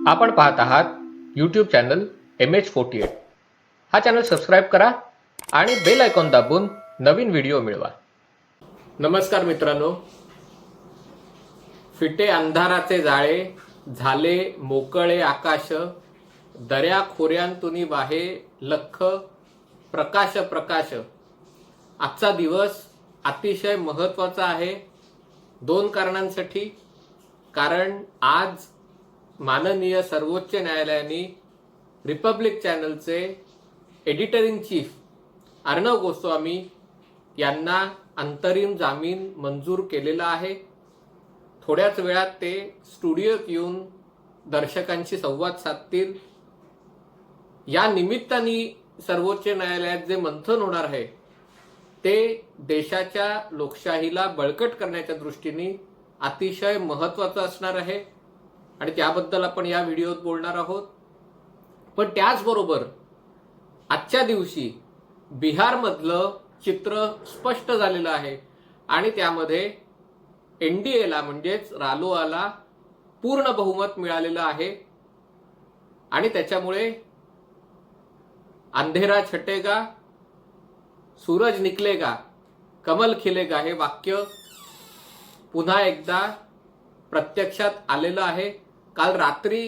आपण पाहत आहात यूट्यूब चॅनल MH48. हा चॅनल सबस्क्राईब करा आणि बेल आयकॉन दाबून नवीन व्हिडिओ मिळवा. नमस्कार मित्रांनो, फिटे अंधाराचे जाळे, झाले मोकळे आकाश, दऱ्या खोऱ्यांतून वाहे लख प्रकाश प्रकाश. आजचा दिवस अतिशय महत्त्वाचा आहे दोन कारणांसाठी. कारण आज माननीय सर्वोच्च न्यायालयाने रिपब्लिक चॅनलचे editor in chief Arnab Goswami यांना अंतरिम जामीन मंजूर केलेला आहे. थोड्याच वेळात ते स्टुडिओत येऊन दर्शकांशी संवाद साधतील. या निमित्ताने सर्वोच्च न्यायालयात जे मंथन होणार आहे ते देशाच्या लोकशाहीला बळकट करण्याच्या दृष्टीने अतिशय महत्त्वाचं असणार आहे आणि त्याबद्दल आपण या व्हिडिओत बोलणार आहोत. पण त्याचबरोबर आजच्या दिवशी बिहारमधलं चित्र स्पष्ट झालेलं आहे आणि त्यामध्ये NDAला म्हणजेच रालोआला पूर्ण बहुमत मिळालेलं आहे आणि त्याच्यामुळे अंधेरा छटेगा, सूरज निकलेगा, कमल खिलेगा हे वाक्य पुन्हा एकदा प्रत्यक्षात आलेलं आहे. काल रात्री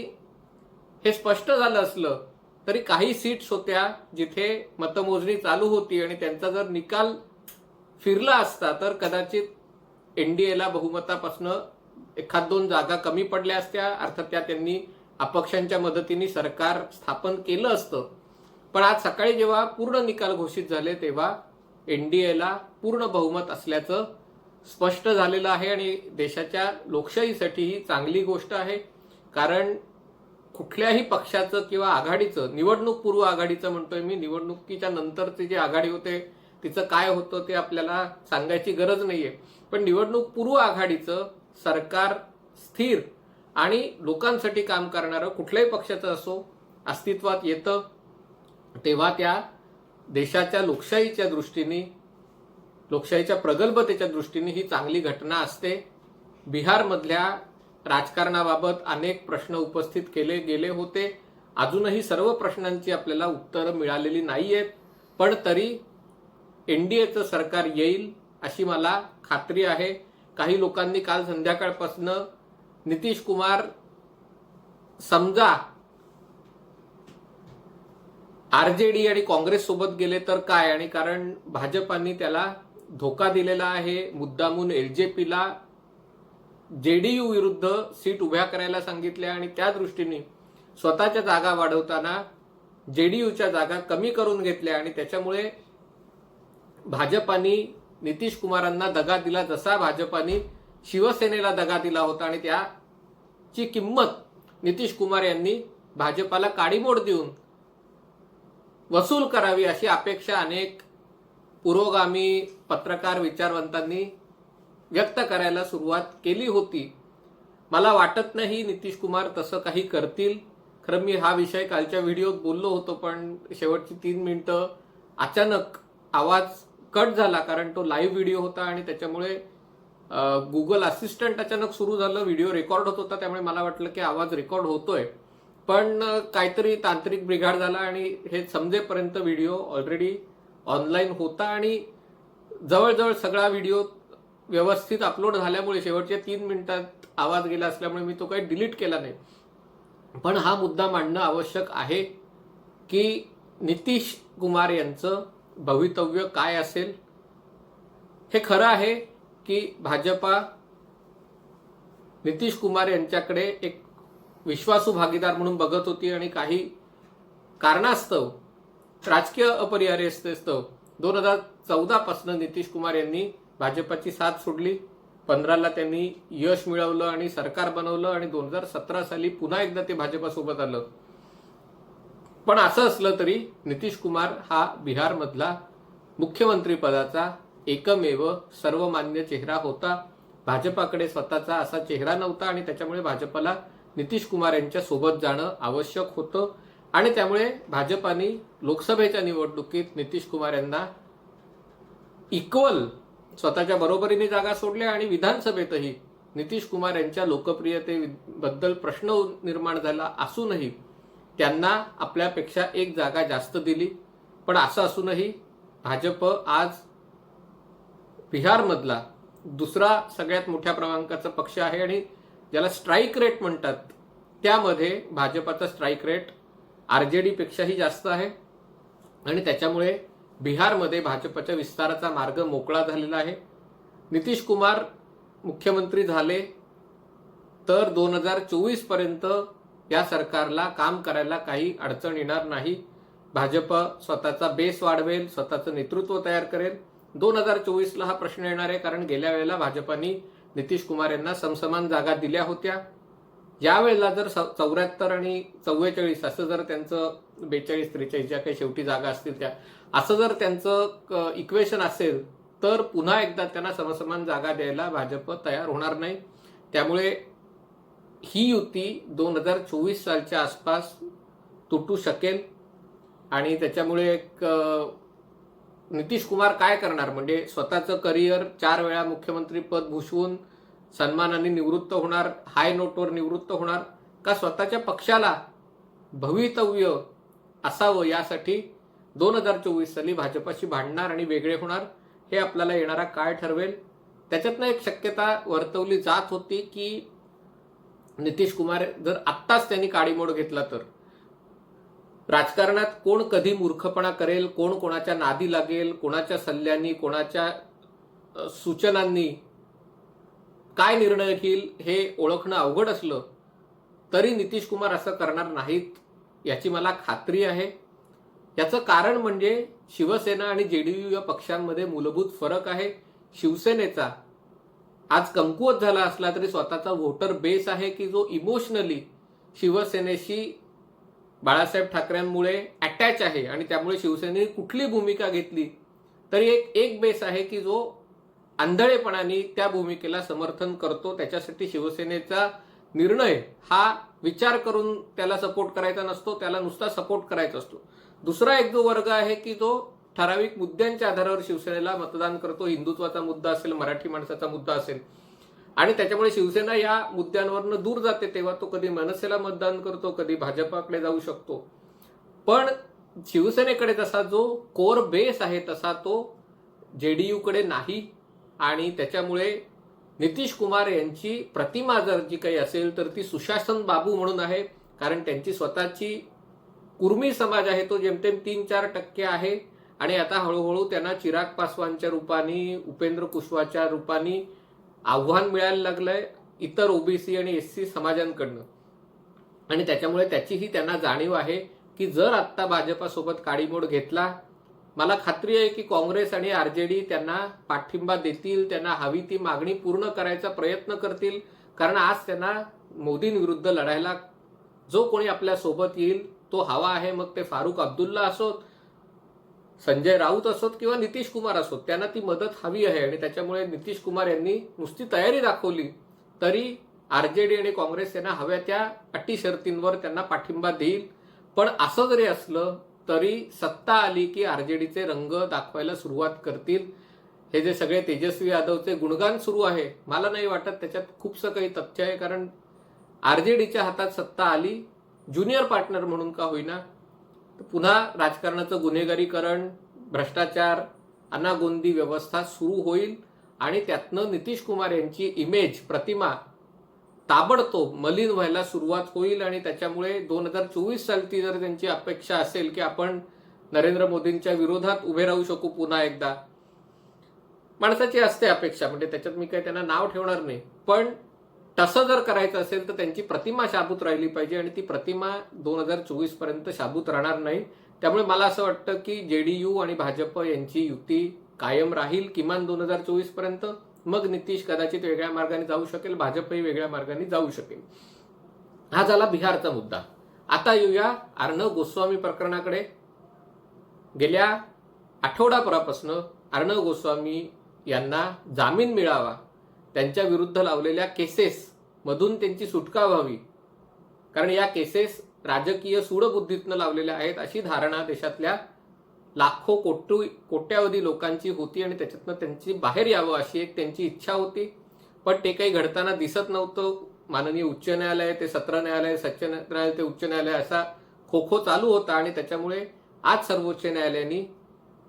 हे स्पष्ट झालं असलं तरी काही सीट्स होत्या जिथे मतमोजणी चालू होती आणि त्यांचा जर निकाल फिरला असता तर कदाचित NDAला बहुमतापासून एखाद दोन जागा कमी पडल्या असत्या. अर्थात त्या त्यांनी अपक्षांच्या मदतीने सरकार स्थापन केलं असतं. पण आज सकाळी जेव्हा पूर्ण निकाल घोषित झाले तेव्हा NDAला पूर्ण बहुमत असल्याचं स्पष्ट झालेलं आहे आणि देशाच्या लोकशाहीसाठी ही चांगली गोष्ट आहे. कारण कुठल्याही पक्षाचं किंवा आघाडीचं, निवडणूक पूर्व आघाडीचं म्हणतोय मी, निवडणुकीच्या नंतरची जी आघाडी होते तिचं काय होतं ते आपल्याला सांगायची गरज नाहीये. पण निवडणूक पूर्व आघाडीचं सरकार स्थिर आणि लोकांसाठी काम करणारं कुठल्याही पक्षाचं असो अस्तित्वात येतं तेव्हा त्या देशाच्या लोकशाहीच्या दृष्टीने, लोकशाहीच्या प्रगल्भतेच्या दृष्टीने ही चांगली घटना असते. बिहारमधल्या राजकारणाबाबत अनेक प्रश्न उपस्थित केले गेले होते. अजूनही सर्व प्रश्नांची आपल्याला उत्तरं मिळालेली नाहीयेत. पण तरी NDAचं सरकार येईल अशी मला खात्री आहे. काही लोकांनी काल संध्याकाळपासून नितीश कुमार समजा RJD आणि काँग्रेस सोबत गेले तर काय, आणि कारण भाजपाने त्याला धोका दिलेला आहे. मुद्दामून LJPला JDU विरुद्ध सीट उभ्या करायला सांगितल्या आणि त्या दृष्टीने स्वतःच्या जागा वाढवताना JDUच्या जागा कमी करून घेतल्या आणि त्याच्यामुळे भाजपाने नितीश कुमारांना दगा दिला जसा भाजपाने शिवसेनेला दगा दिला होता. आणि त्याची किंमत नितीश कुमार यांनी भाजपाला काडीमोड देऊन वसूल करावी अशी अपेक्षा अनेक पुरोगामी पत्रकार विचारवंतांनी व्यक्त करायला सुरुवात केली होती. मला वाटत नाही नितीश कुमार तसं काही करतील. खरं मी हा विषय कालच्या व्हिडिओत बोललो होतो पण शेवटची 3 मिनिटं अचानक आवाज कट झाला कारण तो लाईव्ह व्हिडिओ होता आणि त्याच्यामुळे गुगल असिस्टंट अचानक सुरू झालं. व्हिडिओ रेकॉर्ड होत होता त्यामुळे मला वाटलं की आवाज रेकॉर्ड होतोय, पण काहीतरी तांत्रिक बिघाड झाला आणि हे समजेपर्यंत व्हिडिओ ऑलरेडी ऑनलाईन होता आणि जवळजवळ सगळा व्हिडिओ व्यवस्थित अपलोड झाल्यामुळे शेवटच्या 3 मिनिटात आवाज गेला असल्यामुळे मी तो काही डिलीट केला नाही. पण हा मुद्दा मांडणं आवश्यक आहे की नितीश कुमार यांचं भवितव्य काय असेल. हे खरं आहे की भाजपा नितीश कुमार यांच्याकडे एक विश्वासू भागीदार म्हणून बघत होती आणि काही कारणास्तव, राजकीय अपरिहार्यतेस्तव 2014 पासून नितीश कुमार यांनी भाजपाची साथ सोडली. 15ला त्यांनी यश मिळवलं आणि सरकार बनवलं आणि 2017 साली पुन्हा एकदा ते भाजपासोबत आलं. पण असं असलं तरी नितीश कुमार हा बिहारमधला मुख्यमंत्री पदाचा एकमेव सर्वमान्य चेहरा होता. भाजपाकडे स्वतःचा असा चेहरा नव्हता आणि त्याच्यामुळे भाजपाला नितीश कुमार यांच्या सोबत जाणं आवश्यक होतं आणि त्यामुळे भाजपाने लोकसभेच्या निवडणुकीत नितीश कुमार यांना इक्वल स्वतःच्या बरोबरीने जागा सोडल्या आणि विधानसभेतही नितीश कुमार यांच्या लोकप्रियतेबद्दल प्रश्न निर्माण झाला असूनही त्यांना आपल्यापेक्षा एक जागा जास्त दिली. पण असं असूनही भाजप आज बिहारमधला दुसरा सगळ्यात मोठ्या क्रमांकाचा पक्ष आहे आणि ज्याला स्ट्राईक रेट म्हणतात त्यामध्ये भाजपाचा स्ट्राईक रेट आरजेडी पेक्षाही जास्त आहे आणि त्याच्यामुळे बिहारमध्ये भाजपच्या विस्ताराचा मार्ग मोकळा झालेला आहे. नितीश कुमार मुख्यमंत्री झाले तर 2024 पर्यंत या सरकारला काम करायला काही अडचण येणार नाही. भाजप स्वतःचा बेस वाढवेल, स्वतःचं नेतृत्व तयार करेल. 2024ला हा प्रश्न येणार आहे कारण गेल्या वेळेला भाजपाने नितीश कुमार यांना समसमान जागा दिल्या होत्या. यावेळेला जर 74 आणि 44 असं जर त्यांचं 42-43 ज्या काही शेवटी जागा असतील त्या असं जर त्यांचं इक्वेशन असेल तर पुन्हा एकदा त्यांना समसमान जागा द्यायला भाजप तयार होणार नाही. त्यामुळे ही युती 2024 सालच्या आसपास तुटू शकेल आणि त्याच्यामुळे एक नितीश कुमार काय करणार म्हणजे स्वतःचं करिअर 4 वेळा मुख्यमंत्री पद भूषवून सन्मानाने निवृत्त होणार, हाय नोटवर निवृत्त होणार का स्वतःच्या पक्षाला भवितव्य असावं यासाठी 2024 साली भाजपाशी भांडणार आणि वेगळे होणार हे आपल्याला येणारा काळ ठरवेल. त्याच्यातनं एक शक्यता वर्तवली जात होती की नितीश कुमार जर आत्ताच त्यांनी काडीमोड घेतला तर राजकारणात कोण कधी मूर्खपणा करेल, कोण कोणाच्या नादी लागेल, कोणाच्या सल्ल्यांनी, कोणाच्या सूचनांनी काय निर्णय घेईल हे ओळखणं अवघड असलं तरी नितीश कुमार असं करणार नाहीत याची मला खात्री आहे. याचं कारण म्हणजे शिवसेना आणि जेडीयू या पक्षांमध्ये मूलभूत फरक आहे. शिवसेनेचा आज कमकुवत झाला असला तरी स्वतःचा वोटर बेस आहे की जो इमोशनली शिवसेनेशी बाळासाहेब ठाकरेंमुळे अटॅच आहे आणि त्यामुळे शिवसेनेने कुठली भूमिका घेतली तरी एक बेस आहे की जो आंधळेपणाने त्या भूमिकेला समर्थन करतो. त्याच्यासाठी शिवसेनेचा निर्णय हा विचार करून त्याला सपोर्ट करायचा नसतो, त्याला नुसता सपोर्ट करायचा असतो. दुसरा एक जो वर्ग आहे की जो ठराविक मुद्द्यांच्या आधारावर शिवसेनेला मतदान करतो. हिंदुत्वाचा मुद्दा असेल, मराठी माणसाचा मुद्दा असेल आणि त्याच्यामुळे शिवसेना या मुद्द्यांवरनं दूर जाते तेव्हा तो कधी मनसेला मतदान करतो, कधी भाजपाकडे जाऊ शकतो. पण शिवसेनेकडे जसा जो कोर बेस आहे तसा तो जेडीयू कडे नाही आणि त्याच्यामुळे नितीश कुमार यांची प्रतिमा जर जी काही असेल तर ती सुशासन बाबू म्हणून आहे. कारण त्यांची स्वतःची कुर्मी समाज आहे तो जेमतेम 3-4% आहे आणि आता हळूहळू त्यांना चिराग पासवानच्या रूपाने, उपेंद्र कुशवाच्या रूपाने आव्हान मिळायला लागलंय इतर ओबीसी आणि एससी समाजांकडनं आणि त्याच्यामुळे त्याचीही त्यांना जाणीव आहे की जर आत्ता भाजपासोबत काडीमोड घेतला मला खात्री आहे की काँग्रेस आणि आरजेडी त्यांना पाठिंबा देतील, त्यांना हवी ती मागणी पूर्ण करायचा प्रयत्न करतील. कारण आज त्यांना मोदींविरुद्ध लढायला जो कोणी आपल्या सोबत येईल तो हवा आहे. मग ते फारुख अब्दुल्ला असोत, संजय राऊत असोत किंवा नितीश कुमार असोत, त्यांना ती मदत हवी आहे आणि त्याच्यामुळे नितीश कुमार यांनी नुसती तयारी दाखवली तरी आरजेडी आणि काँग्रेस यांना हव्या त्या अटी शर्तींवर त्यांना पाठिंबा देईल. पण असं जरी असलं तरी सत्ता आली की आरजेडीचे रंग दाखवायला सुरुवात करतील. हे जे सगळे तेजस्वी यादवचे गुणगान सुरू आहे मला नाही वाटत त्याच्यात खूपसं काही तथ्य आहे. कारण आरजेडीच्या हातात सत्ता आली ज्युनियर पार्टनर म्हणून का होईना तर पुन्हा राजकारणाचं गुन्हेगारीकरण, भ्रष्टाचार, अनागोंदी व्यवस्था सुरू होईल आणि त्यातनं नितीश कुमार यांची इमेज, प्रतिमा ताबडतोब मलिन व्हायला सुरुवात होईल आणि त्याच्यामुळे 2024 सालची जर त्यांची अपेक्षा असेल की आपण नरेंद्र मोदींच्या विरोधात उभे राहू शकू पुन्हा एकदा, माणसाची असते अपेक्षा म्हणजे त्याच्यात मी काही त्यांना नाव ठेवणार नाही, पण तसं जर करायचं असेल तर त्यांची प्रतिमा शाबूत राहिली पाहिजे आणि ती प्रतिमा 2024 पर्यंत शाबूत राहणार नाही. त्यामुळे मला असं वाटतं की जेडीयू आणि भाजप यांची युती कायम राहील किमान 2024 पर्यंत. मग नितीश कदाचित वेगळ्या मार्गाने जाऊ शकेल, भाजपही वेगळ्या मार्गाने जाऊ शकेल. हा झाला बिहारचा मुद्दा. आता येऊया अर्णव गोस्वामी प्रकरणाकडे. गेल्या आठवडाभरापासून अर्णव गोस्वामी यांना जामीन मिळावा, त्यांच्या विरुद्ध लावलेल्या केसेस मधून त्यांची सुटका व्हावी, कारण या केसेस राजकीय सूडबुद्धीतनं लावलेल्या आहेत अशी धारणा देशातल्या लाखो कोट्यावधी लोकांची होती आणि त्याच्यातनं त्यांची बाहेर यावं अशी एक त्यांची इच्छा होती. पण ते काही घडताना दिसत नव्हतं. माननीय उच्च न्यायालय ते सत्र न्यायालय, सच्च न्यायालय ते उच्च न्यायालय असा खो खो चालू होता आणि त्याच्यामुळे आज सर्वोच्च न्यायालयाने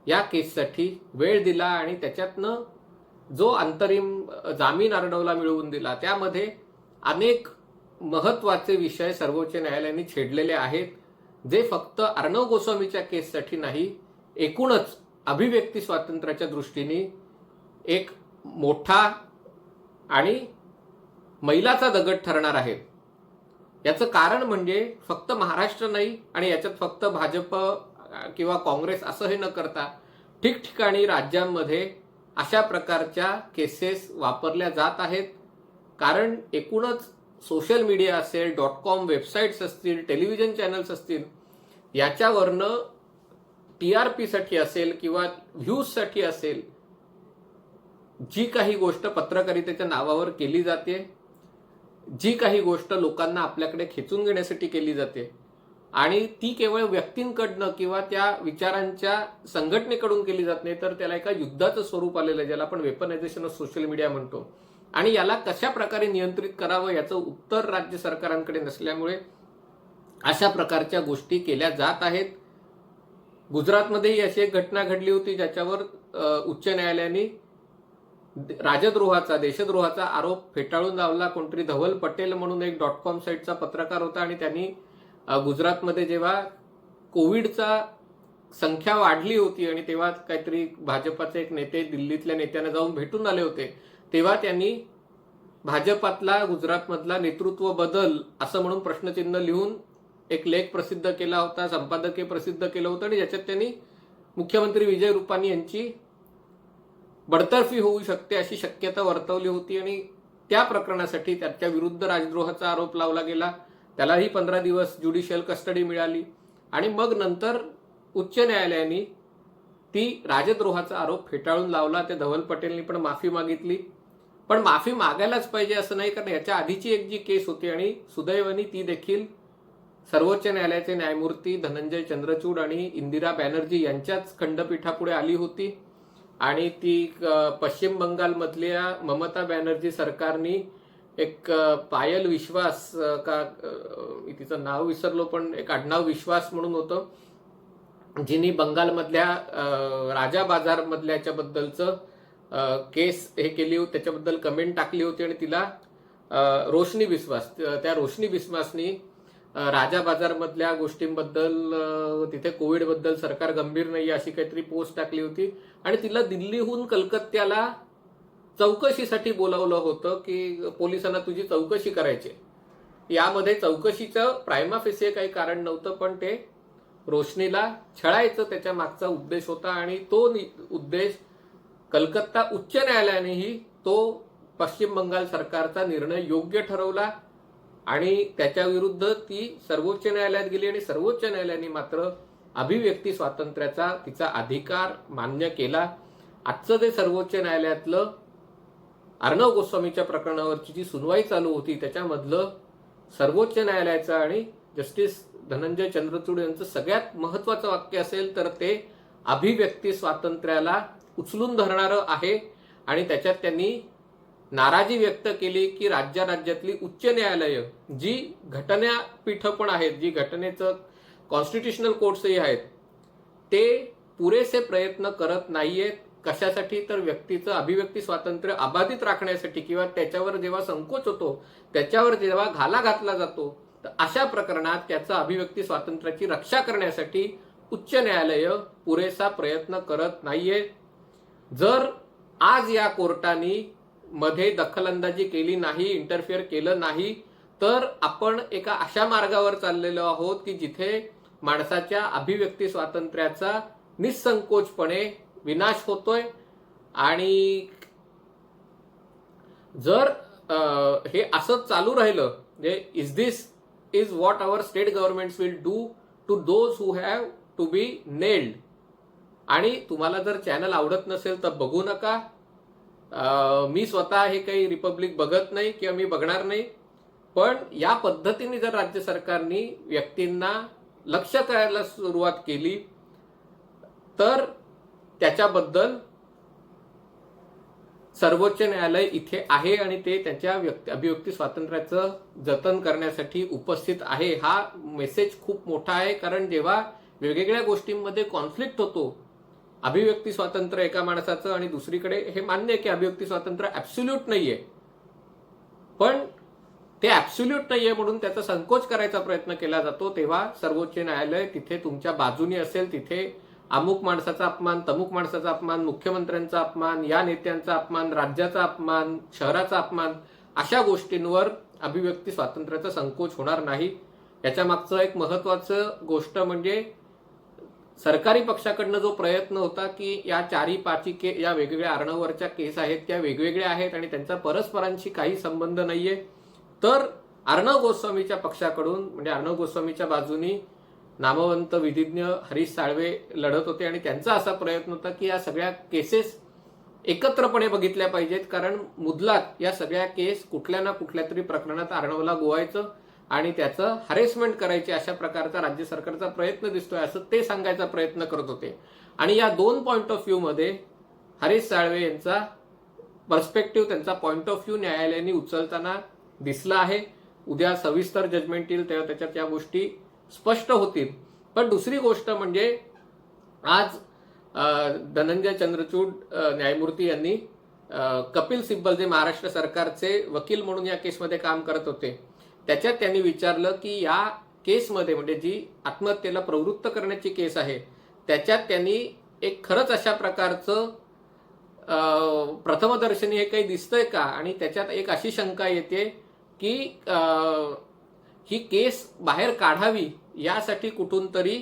या केससाठी वेळ दिला आणि त्याच्यातनं जो अंतरिम जामीन अर्णवला मिळवून दिला त्यामध्ये अनेक महत्वाचे विषय सर्वोच्च न्यायालयाने छेडलेले आहेत, जे फक्त अर्णव गोस्वामीच्या केससाठी नाही, एकूणच अभिव्यक्ती स्वातंत्र्याच्या दृष्टीने एक मोठा आणि मैलाचा दगड ठरणार आहे. याचं कारण म्हणजे फक्त महाराष्ट्र नाही आणि याच्यात फक्त भाजप किंवा काँग्रेस असं हे न करता ठिकठिकाणी राज्यांमध्ये अशा प्रकारच्या केसेस वापरल्या जात आहेत. कारण एकूणच सोशल मीडिया असेल, .com वेबसाईट्स असतील, टेलिव्हिजन चॅनल्स असतील, याच्यावरनं TRP साठी असेल किंवा व्ह्यूजसाठी असेल, जी काही गोष्ट पत्रकारितेच्या नावावर केली जाते, जी काही गोष्ट लोकांना आपल्याकडे खेचून घेण्यासाठी केली जाते आणि ती केवळ व्यक्तींकडनं किंवा त्या विचारांच्या संघटनेकडून केली जात नाही, तर त्याला एका युद्धाचं स्वरूप आलेलं आहे, ज्याला आपण वेपनायझेशन ऑफ सोशल मीडिया म्हणतो. आणि याला कशा प्रकारे नियंत्रित करावं याचं उत्तर राज्य सरकारांकडे नसल्यामुळे अशा प्रकारच्या गोष्टी केल्या जात आहेत. गुजरातमध्येही अशी एक घटना घडली होती ज्याच्यावर उच्च न्यायालयाने राजद्रोहाचा, देशद्रोहाचा आरोप फेटाळून लावला. कोणतरी धवल पटेल म्हणून एक .com साईटचा पत्रकार होता आणि त्यांनी गुजरातमध्ये जेव्हा कोविडचा संख्या वाढली होती आणि तेव्हा काहीतरी भाजपाचे एक नेते दिल्लीतल्या नेत्यांना जाऊन भेटून आले होते, तेव्हा त्यांनी भाजपातला गुजरातमधला नेतृत्व बदल असं म्हणून प्रश्नचिन्ह लिहून एक लेख प्रसिद्ध केला होता, संपादकीय प्रसिद्ध केलं होतं आणि ज्याच्यात त्यांनी मुख्यमंत्री विजय रुपानी यांची बडतर्फी होऊ शकते अशी शक्यता वर्तवली होती आणि त्या प्रकरणासाठी त्याच्या विरुद्ध राजद्रोहाचा आरोप लावला गेला. त्यालाही 15 दिवस ज्युडिशियल कस्टडी मिळाली आणि मग नंतर उच्च न्यायालयाने ती राजद्रोहाचा आरोप फेटाळून लावला. त्या धवल पटेलनी पण माफी मागितली, पण माफी मागायलाच पाहिजे असं नाही, कारण याच्या आधीची एक जी केस होती आणि सुदैवाने ती देखील सर्वोच्च न्यायालयाचे न्यायमूर्ती धनंजय चंद्रचूड आणि इंदिरा बॅनर्जी यांच्याच खंडपीठापुढे आली होती आणि ती पश्चिम बंगालमधल्या ममता बॅनर्जी सरकारनी एक पायल विश्वास का तिचं नाव विसरलो, पण एक आडनाव विश्वास म्हणून होतं, जिनी बंगालमधल्या राजा बाजार मधल्याच्या बद्दलचं केस हे केली होती, त्याच्याबद्दल कमेंट टाकली होती आणि तिला रोशनी विश्वास, त्या रोशनी विश्वासनी राजा बाजार मधल्या गोष्टींबद्दल, तिथे कोविड बद्दल सरकार गंभीर नाही अशी काहीतरी पोस्ट टाकली होती आणि तिला दिल्लीहून कलकत्त्याला चौकशीसाठी बोलावलं होतं की पोलिसांना तुझी चौकशी करायची. यामध्ये चौकशीचं प्रायमा फेसिए काही कारण नव्हतं, पण ते रोशनीला छळायचं त्याच्या मागचा उद्देश होता आणि तो उद्देश कलकत्ता उच्च न्यायालयानेही तो पश्चिम बंगाल सरकारचा निर्णय योग्य ठरवला आणि त्याच्या विरुद्ध ती सर्वोच्च न्यायालयात गेली आणि सर्वोच्च न्यायालयाने मात्र अभिव्यक्ती स्वातंत्र्याचा तिचा अधिकार मान्य केला. आजचं जे सर्वोच्च न्यायालयातलं अर्णव गोस्वामीच्या प्रकरणावरची जी सुनवाई चालू होती त्याच्यामधलं सर्वोच्च न्यायालयाचं आणि जस्टिस धनंजय चंद्रचूड यांचं सगळ्यात महत्वाचं वाक्य असेल तर ते अभिव्यक्ती स्वातंत्र्याला उचलून धरणारं आहे आणि त्याच्यात त्यांनी नाराजी व्यक्त केली की राज्यातली उच्च न्यायालय जी घटनापीठ पण आहेत, जी घटनेचं कॉन्स्टिट्युशनल कोर्ट्सही आहेत, ते पुरेसे प्रयत्न करत नाहीयेत. कशासाठी? तर व्यक्तीचं अभिव्यक्ती स्वातंत्र्य अबाधित राखण्यासाठी किंवा त्याच्यावर जेव्हा संकोच होतो, त्याच्यावर जेव्हा घाला घातला जातो, तर अशा प्रकरणात त्याचं अभिव्यक्ती स्वातंत्र्याची रक्षा करण्यासाठी उच्च न्यायालय पुरेसा प्रयत्न करत नाहीये. जर आज या कोर्टाने मध्ये दखलंदाजी केली नाही, इंटरफिअर केलं नाही, तर आपण एका अशा मार्गावर चाललेलो आहोत की जिथे माणसाच्या अभिव्यक्ती स्वातंत्र्याचा निसंकोचपणे विनाश होतोय. आणि जर हे असंच चालू राहिलं, is what our state governments will do to those who have to be nailed. आणि तुम्हाला जर चॅनल आवडत नसेल तर बघू नका. मी स्वतः हे काही रिपब्लिक बघत नाही किंवा मी बघणार नाही, पण या पद्धतीने जर राज्य सरकारने व्यक्तींना लक्ष करायला सुरुवात केली तर त्याच्याबद्दल सर्वोच्च न्यायालय इथे आहे आणि ते त्यांच्या अभिव्यक्ती स्वातंत्र्याचं जतन करण्यासाठी उपस्थित आहे. हा मेसेज खूप मोठा आहे, कारण जेव्हा वेगवेगळ्या गोष्टींमध्ये कॉन्फ्लिक्ट होतो, अभिव्यक्ती स्वातंत्र्य एका माणसाचं आणि दुसरीकडे हे मान्य आहे की अभिव्यक्ती स्वातंत्र्य ॲब्सोल्यूट नाहीये, पण ते ॲब्सोल्यूट नाहीये म्हणून त्याचा संकोच करायचा प्रयत्न केला जातो, तेव्हा सर्वोच्च न्यायालय तिथे तुमच्या बाजूने असेल. तिथे अमुक माणसाचा अपमान, तमुक माणसाचा अपमान, मुख्यमंत्र्यांचा अपमान, या नेत्यांचा अपमान, राज्याचा अपमान, शहराचा अपमान, अशा गोष्टींवर अभिव्यक्ती स्वातंत्र्याचा संकोच होणार नाही. याच्या मागचं एक महत्वाचं गोष्ट म्हणजे सरकारी पक्षाकडनं जो प्रयत्न होता की या 4-5 या वेगवेगळ्या आर्णवरच्या केस आहेत त्या वेगवेगळ्या आहेत आणि त्यांचा परस्परांशी काही संबंध नाहीये, तर अर्णव गोस्वामीच्या पक्षाकडून म्हणजे अर्णव गोस्वामीच्या बाजूनी नामवंत विधिज्ञ हरीश साळवे लढत होते आणि त्यांचा असा प्रयत्न होता की या सगळ्या केसेस एकत्रपणे बघितल्या पाहिजेत, कारण मुदलात या सगळ्या केस कुठल्या ना कुठल्या तरी प्रकरणात अर्णवला गोवायचं आणि त्याचं हॅरेसमेंट करायचे अशा प्रकारचा राज्य सरकारचा प्रयत्न दिसतोय असं ते सांगायचा प्रयत्न करत होते. आणि या 2 पॉइंट ऑफ व्ह्यू मध्ये हरीश साळवे यांचा पर्स्पेक्टिव्ह, त्यांचा पॉइंट ऑफ व्ह्यू न्यायालयाने उचलताना दिसला आहे. उद्या सविस्तर जजमेंट येईल तेव्हा त्याच्यात या गोष्टी स्पष्ट होतील. पण दुसरी गोष्ट म्हणजे आज धनंजय चंद्रचूड न्यायमूर्ती यांनी कपिल सिब्बल जे महाराष्ट्र सरकारचे वकील म्हणून या केसमध्ये काम करत होते, त्याच्यात त्यांनी विचारलं की या केसमध्ये म्हणजे जी आत्महत्येला प्रवृत्त करण्याची केस आहे त्याच्यात त्यांनी एक खरंच अशा प्रकारचं प्रथमदर्शनी हे काही दिसतंय का, आणि त्याच्यात एक अशी शंका येते की ही केस बाहेर काढावी यासाठी कुठून तरी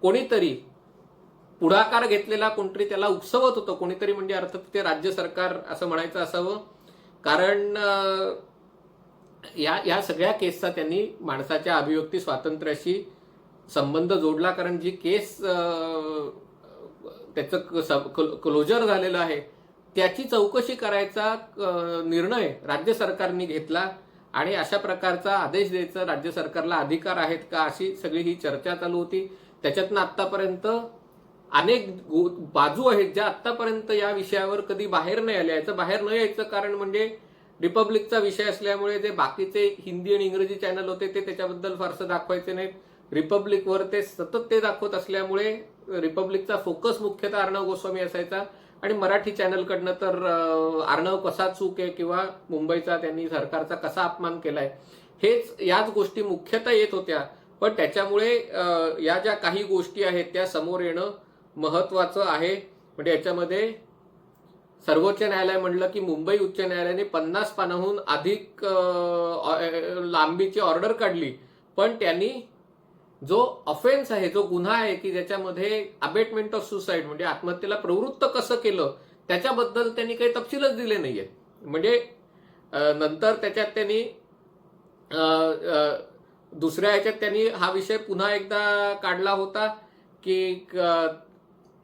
कोणीतरी पुढाकार घेतलेला कोणतरी त्याला उत्सवत होतं. कोणीतरी म्हणजे अर्थात ते राज्य सरकार असं म्हणायचं असावं, कारण या सगळ्या केसचा त्यांनी माणसाच्या अभिव्यक्ती स्वातंत्र्याशी संबंध जोडला, कारण जी केस त्याचं क्लोजर झालेलं आहे त्याची चौकशी करायचा निर्णय राज्य सरकारने घेतला आणि अशा प्रकारचा आदेश द्यायचा राज्य सरकारला अधिकार आहेत का अशी सगळी ही चर्चा चालू होती. त्याच्यातनं आतापर्यंत अनेक बाजू आहेत ज्या आतापर्यंत या विषयावर कधी बाहेर नाही आल्या. याचं बाहेर न यायचं कारण म्हणजे रिपब्लिकचा विषय असल्यामुळे जे बाकीचे हिंदी आणि इंग्रजी चॅनल होते ते त्याच्याबद्दल फारसं दाखवायचे नाहीत. रिपब्लिकवर ते सतत ते दाखवत असल्यामुळे रिपब्लिकचा फोकस मुख्यतः अर्णव गोस्वामी असायचा आणि मराठी चॅनलकडनं तर अर्णव कसा चूक आहे किंवा मुंबईचा त्यांनी सरकारचा कसा अपमान केलाय हेच याच गोष्टी मुख्यतः येत होत्या. पण त्याच्यामुळे या ज्या काही गोष्टी आहेत त्या समोर येणं महत्वाचं आहे. म्हणजे याच्यामध्ये सर्वोच्च न्यायालय म्हणलं की मुंबई उच्च न्यायालयाने 50 पानाहून अधिक लांबीची ऑर्डर काढली, पण त्यांनी जो ऑफेन्स आहे, जो गुन्हा आहे की ज्याच्यामध्ये अबेटमेंट ऑफ सुसाईड म्हणजे आत्महत्येला प्रवृत्त कसं केलं त्याच्याबद्दल त्यांनी काही तपशीलच दिले नाहीये. म्हणजे नंतर त्याच्यात त्यांनी दुसऱ्या ह्याच्यात त्यांनी हा विषय पुन्हा एकदा काढला होता की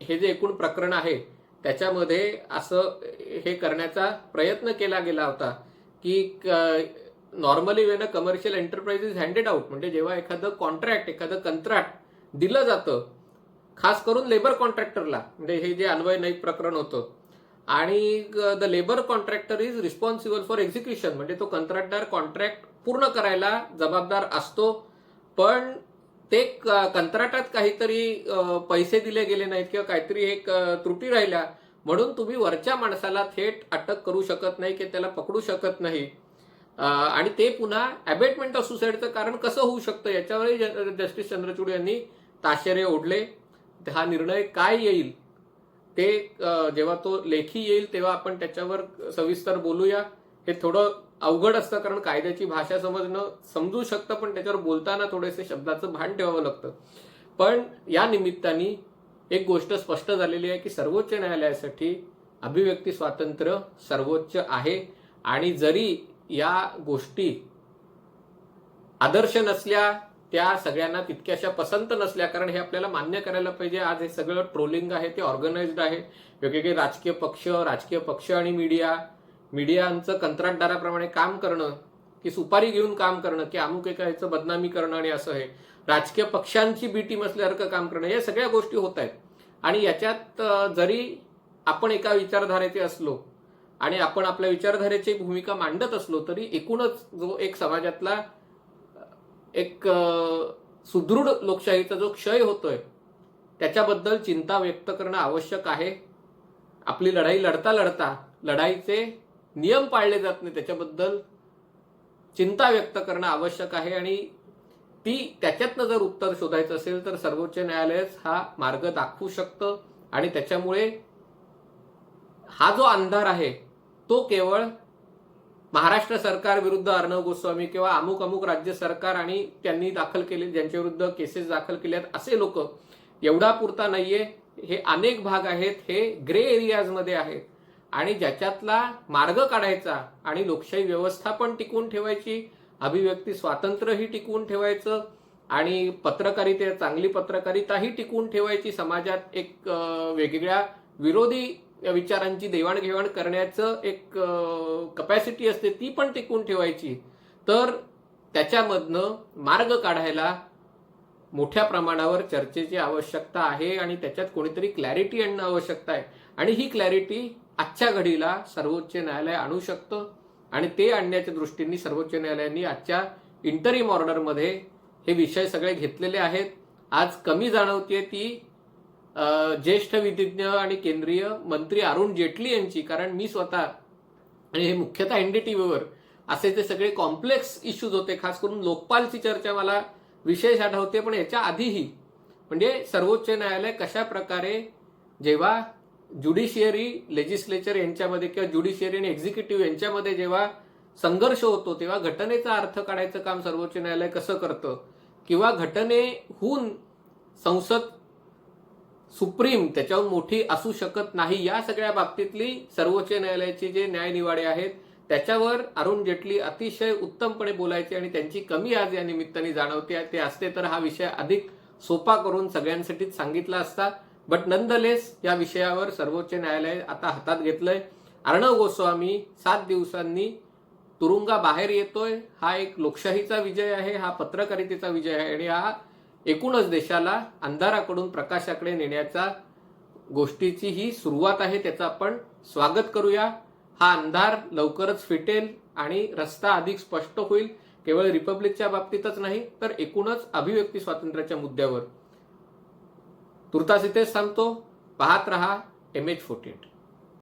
हे जे एकूण प्रकरण आहे त्याच्यामध्ये असं हे करण्याचा प्रयत्न केला गेला होता की normally when a commercial enterprise is handed out म्हणजे जेव्हा एखादं कॉन्ट्रॅक्ट एखादं कंत्राट दिलं जातं खास करून लेबर कॉन्ट्रॅक्टरला, म्हणजे हे जे अन्वय नाईक प्रकरण होतं आणि the labour contractor is responsible for execution म्हणजे तो कंत्राटदार कॉन्ट्रॅक्ट पूर्ण करायला जबाबदार असतो, पण ते कंत्राटात काहीतरी पैसे दिले गेले नाहीत किंवा काहीतरी एक त्रुटी राहिल्या म्हणून तुम्ही वरच्या माणसाला थेट अटक करू शकत नाही की त्याला पकडू शकत नाही. आणि ते पुन्हा अबेटमेंट ऑफ सुसाईडचं कारण कसं होऊ शकतं याच्यावरही जस्टिस चंद्रचूड यांनी ताशेरे ओढले. हा निर्णय काय येईल ते जेव्हा तो लेखी येईल तेव्हा आपण त्याच्यावर सविस्तर बोलूया. हे थोडं अवघड असतं कारण कायद्याची भाषा समजू शकतं पण त्याच्यावर बोलताना थोडेसे शब्दाचं भान ठेवावं लागतं. पण या निमित्ताने एक गोष्ट स्पष्ट झालेली आहे की सर्वोच्च न्यायालयासाठी अभिव्यक्ती स्वातंत्र्य सर्वोच्च आहे आणि जरी या गोष्टी आदर्श नसल्या त्या सगळ्यांना तितक्याशा पसंत नसल्या, कारण हे आपल्याला मान्य करायला पाहिजे आज हे सगळं ट्रोलिंग आहे ते ऑर्गनाइज्ड आहे. वेगवेगळे राजकीय पक्ष आणि मीडियांचं कंत्राटदाराप्रमाणे काम करणं की सुपारी घेऊन काम करणं की अमुक एका ह्याचं बदनामी करणं आणि असं हे राजकीय पक्षांची बी टीम असल्यासारखं काम करणं या सगळ्या गोष्टी होत आहेत. आणि याच्यात जरी आपण एका विचारधारेचे असलो आणि आपण आपल्या विचारधारेची भूमिका मांडत असलो तरी एकूणच जो एक समाजातला एक सुदृढ लोकशाहीचा जो क्षय होतोय त्याच्याबद्दल चिंता व्यक्त करणं आवश्यक आहे. आपली लढाई लढता लढता लढाईचे नियम पाळले जात नाही त्याच्याबद्दल चिंता व्यक्त करणं आवश्यक आहे. आणि त्याच्यातनं जर उत्तर शोधायचं असेल तर सर्वोच्च न्यायालयच हा मार्ग दाखवू शकतं. आणि त्याच्यामुळे हा जो अंधार आहे तो केवळ महाराष्ट्र सरकार विरुद्ध अर्णव गोस्वामी किंवा अमुक अमुक राज्य सरकार आणि त्यांनी दाखल केले ज्यांच्या विरुद्ध केसेस दाखल केल्यात असे लोक एवढा पुरता नाहीये. हे अनेक भाग आहेत, हे ग्रे एरियाज मध्ये आहेत आणि ज्याच्यातला मार्ग काढायचा आणि लोकशाही व्यवस्था पण टिकवून ठेवायची, अभिव्यक्ती स्वातंत्र्यही टिकवून ठेवायचं आणि चांगली पत्रकारिताही टिकवून ठेवायची, समाजात एक वेगवेगळ्या विरोधी विचारांची देवाणघेवाण करण्याचं एक कपॅसिटी असते ती पण टिकवून ठेवायची. तर त्याच्यामधनं मार्ग काढायला मोठ्या प्रमाणावर चर्चेची आवश्यकता आहे आणि त्याच्यात कोणीतरी क्लॅरिटी आणणं आवश्यकता आहे. आणि ही क्लॅरिटी आजच्या घडीला सर्वोच्च न्यायालय आणू शकतं आणि ते आणण्याच्या दृष्टीने सर्वोच्च न्यायालयाने आजच्या इंटरिम ऑर्डरमध्ये हे विषय सगळे घेतलेले आहेत. आज कमी जाणवते ती ज्येष्ठ विधिज्ञ आणि केंद्रीय मंत्री अरुण जेटली यांची, कारण मी स्वतः आणि हे मुख्यतः एनडीटीव्हीवर असे ते सगळे कॉम्प्लेक्स इश्यूज होते, खास करून लोकपालची चर्चा मला विशेष आठवते. पण याच्या आधीही म्हणजे सर्वोच्च न्यायालय कशा प्रकारे जेव्हा ज्युडिशियरी लेजिस्लेचर यांच्यामध्ये किंवा ज्युडिशियरी आणि एक्झिक्युटिव्ह यांच्यामध्ये जेव्हा संघर्ष होतो तेव्हा घटनेचा अर्थ काढायचं काम सर्वोच्च न्यायालय कसं करतं किंवा घटनेहून संसद सुप्रीम त्याच्याहून मोठी असू शकत नाही, या सगळ्या बाबतीतली सर्वोच्च न्यायालयाची जे न्यायनिवाडे आहेत त्याच्यावर अरुण जेटली अतिशय उत्तमपणे बोलायचे आणि त्यांची कमी आज या निमित्ताने जाणवते. ते असते तर हा विषय अधिक सोपा करून सगळ्यांसाठीच सांगितला असता. बट नंदलेस या विषयावर सर्वोच्च न्यायालय आता हातात घेतलंय. अर्णव गोस्वामी 7 दिवसांनी तुरुंगाबाहेर येतोय. हा एक लोकशाहीचा विजय आहे, हा पत्रकारितेचा विजय आहे आणि हा एकूणच देशाला अंधाराकडून प्रकाशाकडे नेण्याचा गोष्टीची ही सुरुवात आहे. त्याचं आपण स्वागत करूया. हा अंधार लवकरच फिटेल आणि रस्ता अधिक स्पष्ट होईल, केवळ रिपब्लिकच्या बाबतीतच नाही तर एकूणच अभिव्यक्ती स्वातंत्र्याच्या मुद्द्यावर. तुर्तास इथेच थांबतो. पाहत रहा MH48.